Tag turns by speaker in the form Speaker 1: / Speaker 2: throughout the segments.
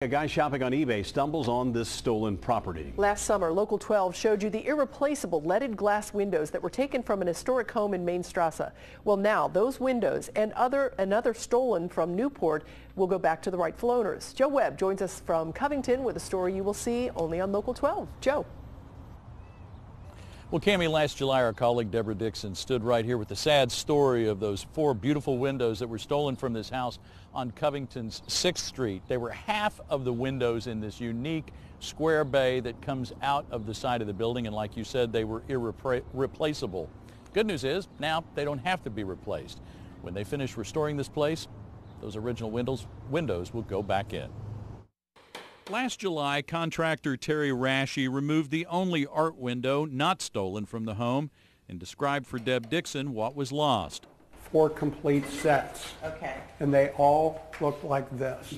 Speaker 1: A guy shopping on eBay stumbles on this stolen property.
Speaker 2: Last summer, Local 12 showed you the irreplaceable leaded glass windows that were taken from an historic home in Mainstrasse. Well, now those windows and another stolen from Newport will go back to the rightful owners. Joe Webb joins us from Covington with a story you will see only on Local 12. Joe.
Speaker 3: Well, Cammie, last July, our colleague Deborah Dixon stood right here with the sad story of those 4 beautiful windows that were stolen from this house on Covington's 6th Street. They were half of the windows in this unique square bay that comes out of the side of the building, and like you said, they were irreplaceable. Good news is, now they don't have to be replaced. When they finish restoring this place, those original windows will go back in. Last July, contractor Terry Rashi removed the only art window not stolen from the home and described for Deb Dixon what was lost.
Speaker 4: 4 complete sets.
Speaker 2: Okay.
Speaker 4: And they all look like this.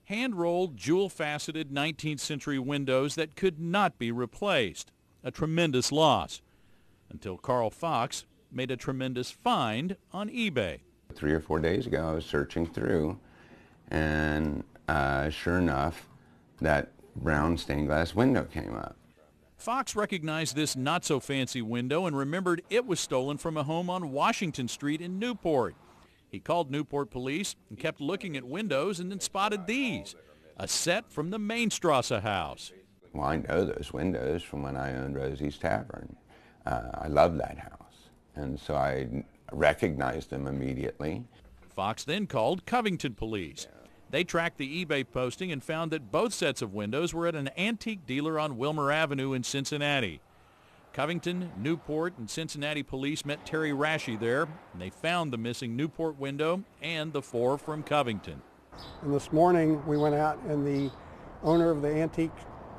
Speaker 3: Hand-rolled, jewel-faceted 19th century windows that could not be replaced. A tremendous loss. Until Carl Fox made a tremendous find on eBay.
Speaker 5: 3 or 4 days ago, I was searching through, and sure enough, that brown stained glass window came up.
Speaker 3: Fox recognized this not-so-fancy window and remembered it was stolen from a home on Washington Street in Newport. He called Newport police and kept looking at windows and then spotted these, a set from the Mainstrasse house.
Speaker 5: Well, I know those windows from when I owned Rosie's Tavern. I love that house, and so I recognized them immediately.
Speaker 3: Fox then called Covington police. They tracked the eBay posting and found that both sets of windows were at an antique dealer on Wilmer Avenue in Cincinnati. Covington, Newport, and Cincinnati police met Terry Rashi there, and they found the missing Newport window and the 4 from Covington.
Speaker 4: And this morning we went out, and the owner of the antique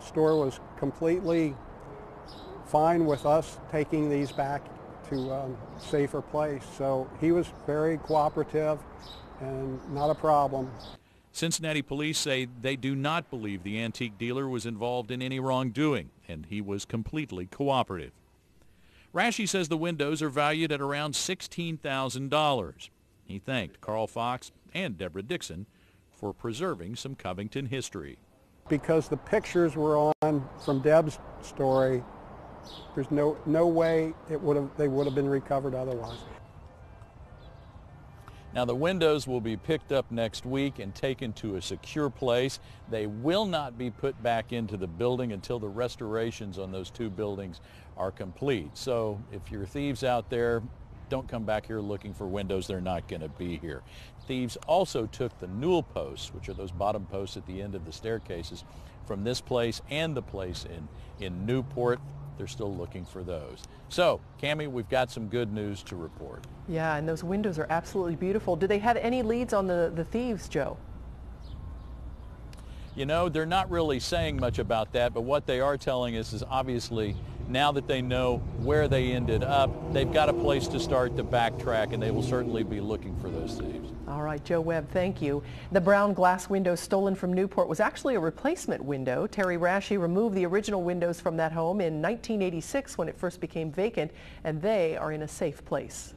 Speaker 4: store was completely fine with us taking these back to a safer place. So he was very cooperative and not a problem.
Speaker 3: Cincinnati police say they do not believe the antique dealer was involved in any wrongdoing, and he was completely cooperative. Rashi says the windows are valued at around $16,000. He thanked Carl Fox and Deborah Dixon for preserving some Covington history.
Speaker 4: Because the pictures were on from Deb's story, there's no way they would have been recovered otherwise.
Speaker 3: Now, the windows will be picked up next week and taken to a secure place. They will not be put back into the building until the restorations on those 2 buildings are complete. So if you're thieves out there, don't come back here looking for windows. They're not going to be here. Thieves also took the newel posts, which are those bottom posts at the end of the staircases, from this place and the place in Newport. They're still looking for those. So, Cammie, we've got some good news to report.
Speaker 2: Yeah, and those windows are absolutely beautiful. Do they have any leads on the thieves, Joe?
Speaker 3: You know, they're not really saying much about that, but what they are telling us is obviously now that they know where they ended up, they've got a place to start to backtrack, and they will certainly be looking for those thieves.
Speaker 2: All right, Joe Webb, thank you. The brown glass window stolen from Newport was actually a replacement window. Terry Rashi removed the original windows from that home in 1986 when it first became vacant, and they are in a safe place.